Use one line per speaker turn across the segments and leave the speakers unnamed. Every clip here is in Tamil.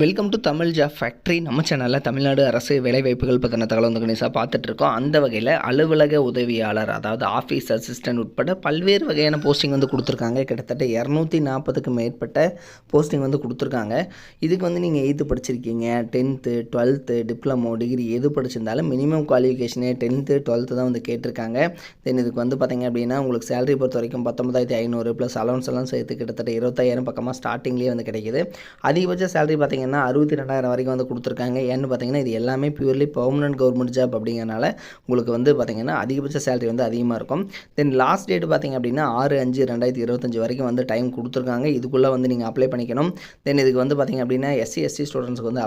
Welcome to Tamil job factory. நம்ம சேனலில் தமிழ்நாடு அரசு வேலைவாய்ப்புகள் பற்றின தகவல் வந்து கணிசாக பார்த்துட்ருக்கோம். அந்த வகையில் அலுவலக உதவியாளர், அதாவது ஆஃபீஸ் அசிஸ்டன்ட் உட்பட பல்வேறு வகையான போஸ்டிங் வந்து கொடுத்துருக்காங்க. கிட்டத்தட்ட 240க்கு மேற்பட்ட போஸ்டிங் வந்து கொடுத்துருக்காங்க. இதுக்கு வந்து நீங்கள் 8th படிச்சிருக்கீங்க, 10th, 12th, டிப்ளமோ, டிகிரி எது படிச்சிருந்தாலும் மினிமம் குவாலிஃபிகேஷனே 10th, 12th தான் வந்து கேட்டிருக்காங்க. தென் இதுக்கு வந்து பார்த்திங்க அப்படின்னா உங்களுக்கு சேலரி பொறுத்த வரைக்கும் 19,500 ப்ளஸ் அலவன்ஸ் எல்லாம் சேர்த்து கிட்டத்தட்ட 25,000 பக்கமாக ஸ்டார்டிங்லேயே வந்து கிடைக்கிது. அதிகபட்ச சேலரி பார்த்திங்கன்னா 62,000 வரைக்கும் வந்து கொடுத்துருக்காங்க. ஏன்னு பார்த்தீங்கன்னா இது எல்லாமே பியூர்லி பெர்மனன்ட் கவர்மெண்ட் ஜாப் அப்படிங்கிறனால உங்களுக்கு வந்து பார்த்திங்கன்னா அதிகபட்ச சேலரி வந்து அதிகமாக இருக்கும். தென் லாஸ்ட் டேட் பார்த்திங்க அப்படின்னா 6/5/2025 வரைக்கும் வந்து டைம் கொடுத்துருக்காங்க. இதுக்குள்ளே வந்து நீங்கள் அப்ளை பண்ணிக்கணும். தென் இதுக்கு வந்து பார்த்திங்க அப்படின்னா SC/ST ஸ்டூடெண்ட்ஸ்க்கு வந்து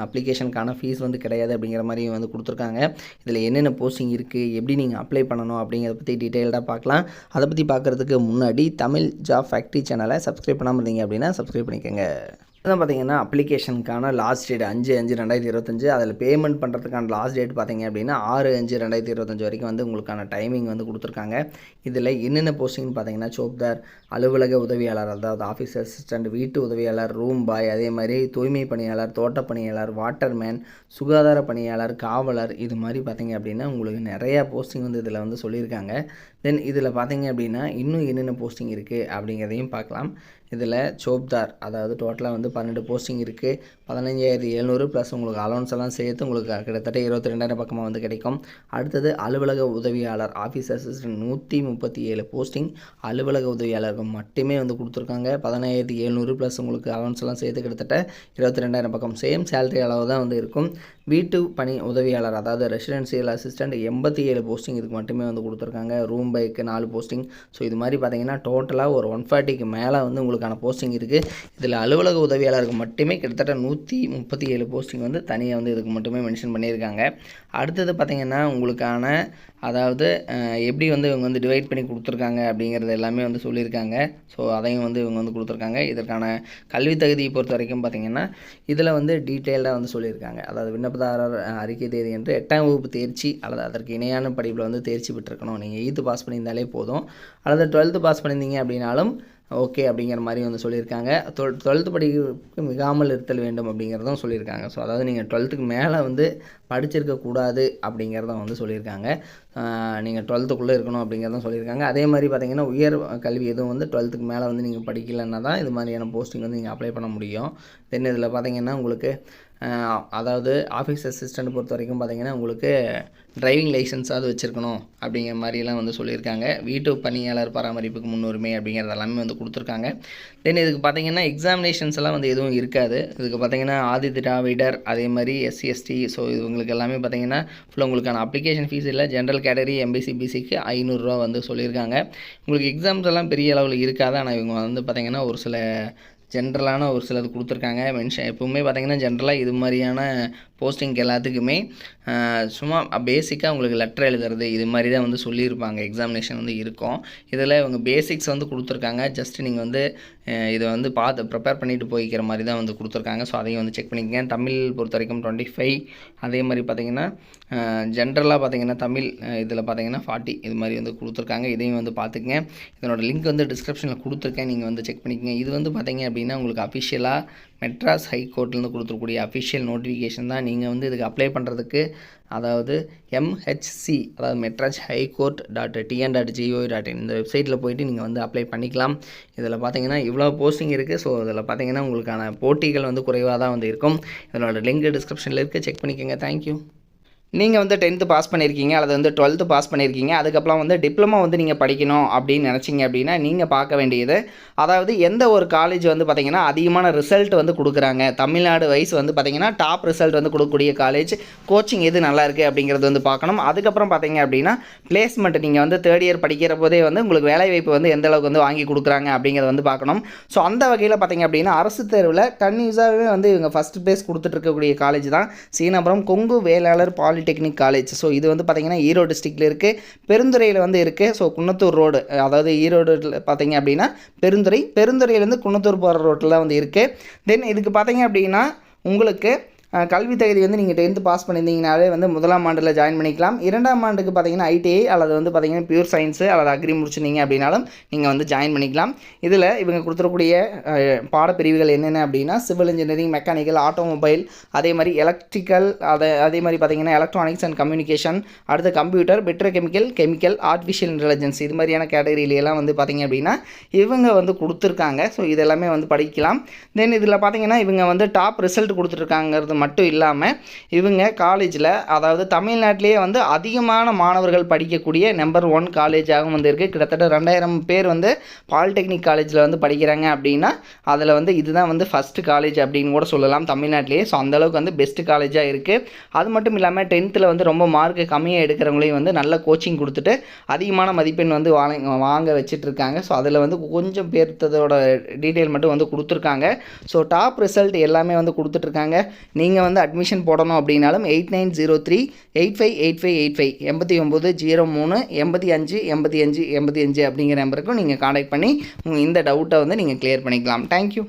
அப்ளிகேஷனுக்கான ஃபீஸ் வந்து கிடையாது அப்படிங்கிற மாதிரி வந்து கொடுத்துருக்காங்க. இதில் என்னென்ன போஸ்டிங் இருக்குது, எப்படி நீங்கள் அப்ளை பண்ணணும் அப்படிங்கிறத பற்றி டீட்டெயில்டாக பார்க்கலாம். அதை பற்றி பார்க்குறதுக்கு முன்னாடி தமிழ் ஜாப் ஃபேக்ட்ரி சேனலை சப்ஸ்கிரைப் பண்ணாமல் இருந்தீங்க அப்படின்னா சப்ஸ்கிரைப் பண்ணிக்கோங்க. அதான் பார்த்தீங்கன்னா அப்ளிகேஷனுக்கான லாஸ்ட் டேட் 5/5/2025. அதில் பேமெண்ட் பண்ணுறதுக்கான லாஸ்ட் டேட் பார்த்தீங்க அப்படின்னா 6/5/2025 வரைக்கும் வந்து உங்களுக்கான டைமிங் வந்து கொடுத்துருக்காங்க. இதில் என்னென்ன போஸ்டிங்னு பார்த்தீங்கன்னா சோப்தார், அலுவலக உதவியாளர் அதாவது ஆஃபீஸ் அசிஸ்டண்ட், வீட்டு உதவியாளர், ரூம் பாய், அதே மாதிரி தூய்மை பணியாளர், தோட்ட பணியாளர், வாட்டர்மேன், சுகாதார பணியாளர், காவலர், இது மாதிரி பார்த்தீங்க அப்படின்னா உங்களுக்கு நிறையா போஸ்டிங் வந்து இதில் வந்து சொல்லியிருக்காங்க. தென் இதில் பார்த்தீங்க அப்படின்னா இன்னும் என்னென்ன போஸ்டிங் இருக்குது அப்படிங்கிறதையும் பார்க்கலாம். இதில் சோப்தார் அதாவது டோட்டலாக வந்து 12 போஸ்டிங் இருக்குது. 15,700 ப்ளஸ் உங்களுக்கு அலவன்ஸ் எல்லாம் சேர்த்து உங்களுக்கு கிட்டத்தட்ட 22,000 பக்கமாக வந்து கிடைக்கும். அடுத்தது அலுவலக உதவியாளர் ஆஃபீஸ் அசிஸ்டன்ட் 137 போஸ்டிங் அலுவலக உதவியாளருக்கு மட்டுமே வந்து கொடுத்துருக்காங்க. 15,700 ப்ளஸ் உங்களுக்கு அலவன்ஸ் எல்லாம் சேர்த்து கிட்டத்தட்ட 22,000 பக்கம். சேம் சேலரி அளவு தான் வந்து இருக்கும். வீட்டு பணி உதவியாளர் அதாவது ரெசிடென்சியல் அசிஸ்டண்ட் 87 போஸ்டிங் இதுக்கு மட்டுமே வந்து கொடுத்துருக்காங்க. Room bike 4 posting. ஸோ இது மாதிரி பார்த்தீங்கன்னா டோட்டலாக ஒரு 140க்கு மேலே வந்து உங்களுக்கான போஸ்டிங் இருக்குது. இதில் அலுவலக உதவியாளருக்கு மட்டுமே கிட்டத்தட்ட 137 போஸ்டிங் வந்து தனியாக வந்து இதுக்கு மட்டுமே மென்ஷன் பண்ணியிருக்காங்க. அடுத்தது பார்த்திங்கன்னா உங்களுக்கான அதாவது எப்படி வந்து இவங்க வந்து டிவைட் பண்ணி கொடுத்துருக்காங்க அப்படிங்கிறது எல்லாமே வந்து சொல்லியிருக்காங்க. ஸோ அதையும் வந்து இவங்க வந்து கொடுத்துருக்காங்க. இதற்கான கல்வி தகுதியை பொறுத்த வரைக்கும் பார்த்திங்கன்னா இதில் வந்து டீட்டெயில்டாக வந்து சொல்லியிருக்காங்க. அதாவது விண்ணப்பதாரர் அறிக்கை தேதி என்று 8ஆம் வகுப்பு தேர்ச்சி அல்லது அதற்கு இணையான படிப்பில் வந்து தேர்ச்சி பெற்றிருக்கணும். நீங்கள் 8th பாஸ் பண்ணியிருந்தாலே போதும். அல்லது 12th பாஸ் பண்ணியிருந்தீங்க அப்படின்னாலும் ஓகே அப்படிங்கிற மாதிரி வந்து சொல்லியிருக்காங்க. 12th படிப்புக்கு மிகாமல் இருத்தல் வேண்டும் அப்படிங்கிறதும் சொல்லியிருக்காங்க. ஸோ அதாவது நீங்கள் 12th மேலே வந்து படிச்சிருக்கக்கூடாது அப்படிங்கிறதும் வந்து சொல்லியிருக்காங்க. நீங்கள் 12th இருக்கணும் அப்படிங்கிறதும் சொல்லியிருக்காங்க. அதே மாதிரி பார்த்திங்கன்னா உயர் கல்வி எதுவும் வந்து 12th மேலே வந்து நீங்கள் படிக்கலைன்னா தான் இது மாதிரியான போஸ்டிங் வந்து நீங்கள் அப்ளை பண்ண முடியும். தென் இதில் பார்த்திங்கன்னா உங்களுக்கு அதாவது ஆஃபீஸ் அசிஸ்டண்ட் பொறுத்த வரைக்கும் பார்த்திங்கன்னா உங்களுக்கு டிரைவிங் லைசன்ஸாவது வச்சுருக்கணும் அப்படிங்கிற மாதிரிலாம் வந்து சொல்லியிருக்காங்க. வீட்டு பணியாளர் பராமரிப்புக்கு முன்னுரிமை அப்படிங்கிறது எல்லாமே வந்து கொடுத்துருக்காங்க. தென் இதுக்கு பார்த்திங்கன்னா எக்ஸாமினேஷன்ஸ் எல்லாம் வந்து எதுவும் இருக்காது. இதுக்கு பார்த்திங்கன்னா ஆதி திராவிடர், அதே மாதிரி SC/ST, ஸோ இவங்களுக்கு எல்லாமே பார்த்திங்கன்னா ஃபுல்லாக உங்களுக்கான அப்ளிகேஷன் ஃபீஸ் இல்லை. ஜென்ரல் கேட்டகரி MBC BCக்கு 500 ரூபா வந்து சொல்லியிருக்காங்க. உங்களுக்கு எக்ஸாம்ஸ் எல்லாம் பெரிய அளவில் இருக்காது. ஆனால் இவங்க வந்து பார்த்திங்கன்னா ஒரு சில ஜென்ரலான ஒரு சிலது கொடுத்துருக்காங்க. எப்பவுமே பார்த்திங்கன்னா ஜென்ரலாக இது மாதிரியான போஸ்டிங் எல்லாத்துக்குமே சும்மா பேசிக்காக உங்களுக்கு லெட்டர் எழுதுறது இது மாதிரி தான் வந்து சொல்லியிருப்பாங்க. எக்ஸாமினேஷன் வந்து இருக்கும். இதில் இவங்க பேசிக்ஸ் வந்து கொடுத்துருக்காங்க. ஜஸ்ட் நீங்கள் வந்து இதை வந்து பார்த்து ப்ரிப்பேர் பண்ணிவிட்டு போய்க்கிற மாதிரி தான் வந்து கொடுத்துருக்காங்க. ஸோ அதையும் வந்து செக் பண்ணிக்கங்க. தமிழ் பொறுத்த வரைக்கும் 25, அதே மாதிரி பார்த்திங்கன்னா ஜென்ரலாக பார்த்திங்கன்னா தமிழ் இதில் பார்த்திங்கன்னா 40 இது மாதிரி வந்து கொடுத்துருக்காங்க. இதையும் வந்து பார்த்துக்கங்க. இதனோட லிங்க் வந்து டிஸ்கிரிப்ஷனில் கொடுத்துருக்கேன், நீங்கள் வந்து செக் பண்ணிக்கங்க. இது வந்து பார்த்திங்க அப்படின்னா உங்களுக்கு அஃபிஷியலாக மெட்ராஸ் ஹைகோர்ட்லேருந்து கொடுத்துருக்கூடிய அஃபிஷியல் நோட்டிஃபிகேஷன் தான். நீங்கள் வந்து இதுக்கு அப்ளை பண்ணுறதுக்கு அதாவது MHC அதாவது மெட்ராஸ் ஹைகோர்ட் .tn.gov.in இந்த வெப்சைட்டில் போய்ட்டு நீங்கள் வந்து அப்ளை பண்ணிக்கலாம். இதில் பார்த்தீங்கன்னா இவ்வளோ போஸ்டிங் இருக்குது. ஸோ இதில் பார்த்தீங்கன்னா உங்களுக்கான போட்டிகள் வந்து குறைவாக தான் வந்து இருக்கும். இதனோட லிங்க் டிஸ்கிரிப்ஷனில் இருக்குது, செக் பண்ணிக்கோங்க. தேங்க்யூ. நீங்கள் வந்து 10th பாஸ் பண்ணியிருக்கீங்க அல்லது வந்து 12th பாஸ் பண்ணியிருக்கீங்க, அதுக்கப்புறம் வந்து டிப்ளமோ வந்து நீங்கள் படிக்கணும் அப்படின்னு நினச்சிங்க அப்படின்னா நீங்கள் பார்க்க வேண்டியது அதாவது எந்த ஒரு காலேஜ் வந்து பார்த்திங்கன்னா அதிகமான ரிசல்ட் வந்து கொடுக்குறாங்க, தமிழ்நாடு வைஸ் வந்து பார்த்திங்கன்னா டாப் ரிசல்ட் வந்து கொடுக்கக்கூடிய காலேஜ், கோச்சிங் எது நல்லா இருக்குது அப்படிங்கிறது வந்து பார்க்கணும். அதுக்கப்புறம் பார்த்திங்க அப்படின்னா பிளேஸ்மெண்ட் நீங்கள் வந்து 3rd இயர் படிக்கிற போதே வந்து உங்களுக்கு வேலைவாய்ப்பு வந்து எந்த அளவுக்கு வந்து வாங்கி கொடுக்குறாங்க அப்படிங்கிறத வந்து பார்க்கணும். ஸோ அந்த வகையில் பார்த்திங்க அப்படின்னா அரசு தேர்வில் கன்யூஸாகவே வந்து இவங்க ஃபஸ்ட் ப்ளேஸ் கொடுத்துட்டு இருக்கக்கூடிய காலேஜ் தான் Seenapuram Kongu Vellalar polytechnic college. So இது வந்து பார்த்திங்கன்னா ஈரோடு டிஸ்ட்ரிக்டில் இருக்குது, பெருந்துறையில் வந்து இருக்குது. ஸோ குன்னத்தூர் ரோடு அதாவது ஈரோடு பார்த்திங்க அப்படின்னா பெருந்துறையிலேருந்து குன்னத்தூர் போகிற ரோட்டில் வந்து இருக்குது. தென் இதுக்கு பார்த்திங்க அப்படின்னா உங்களுக்கு கல்வி தகுதி வந்து நீங்கள் 10th பாஸ் பண்ணியிருந்தீங்கனாலே வந்து முதலாம் ஆண்டில் ஜாயின் பண்ணிக்கலாம். 2ஆம் ஆண்டுக்கு பார்த்தீங்கன்னா ஐடிஐ அல்லது வந்து பார்த்தீங்கன்னா பியூர் சயின்ஸு அல்லது அக்ரி முடிச்சிருந்தீங்க அப்படின்னாலும் நீங்கள் வந்து ஜாயின் பண்ணிக்கலாம். இதில் இவங்க கொடுத்துருக்கூடிய பாடப்பிரிவுகள் என்னென்ன அப்படின்னா சிவில் இன்ஜினியரிங், மெக்கானிக்கல், ஆட்டோமொபைல், அதே மாதிரி எலக்ட்ரிக்கல், அதே மாதிரி பார்த்தீங்கன்னா எலக்ட்ரானிக்ஸ் அண்ட் கம்யூனிகேஷன், அடுத்து கம்ப்யூட்டர், கெமிக்கல், ஆர்டிஃபிஷியல் இன்டெலிஜென்ஸ், இது மாதிரியான கேட்டகரியிலெல்லாம் வந்து பார்த்தீங்க அப்படின்னா இவங்க வந்து கொடுத்துருக்காங்க. ஸோ இதெல்லாமே வந்து படிக்கலாம். தென் இதில் பார்த்தீங்கன்னா இவங்க வந்து டாப் ரிசல்ட் கொடுத்துருக்காங்கிறது மட்டும் இல்லாமல் இவங்க காலேஜில், அதாவது தமிழ்நாட்டிலேயே வந்து அதிகமான மாணவர்கள் படிக்கக்கூடிய நம்பர் 1 காலேஜாகவும் வந்து இருக்குது. கிட்டத்தட்ட 2000 பேர் வந்து பாலிடெக்னிக் காலேஜில் வந்து படிக்கிறாங்க அப்படின்னா அதில் வந்து இதுதான் வந்து ஃபஸ்ட்டு காலேஜ் அப்படின்னு கூட சொல்லலாம் தமிழ்நாட்டிலேயே. ஸோ அந்தளவுக்கு வந்து பெஸ்ட்டு காலேஜாக இருக்குது. அது மட்டும் இல்லாமல் 10th வந்து ரொம்ப மார்க்கு கம்மியாக எடுக்கிறவங்களையும் வந்து நல்ல கோச்சிங் கொடுத்துட்டு அதிகமான மதிப்பெண் வந்து வாங்க வச்சுட்ருக்காங்க. ஸோ அதில் வந்து கொஞ்சம் பேர்த்ததோட டீட்டெயில் மட்டும் வந்து கொடுத்துருக்காங்க. ஸோ டாப் ரிசல்ட் எல்லாமே வந்து கொடுத்துட்ருக்காங்க. நீங்கள் வந்து அட்மிஷன் போடணும் அப்படின்னாலும் 8903-858585 8903-858585 அப்படிங்கிற நம்பருக்கும் நீங்கள் கான்டாக்ட் பண்ணி இந்த டவுட்டை வந்து நீங்கள் கிளியர் பண்ணிக்கலாம். தேங்க்யூ.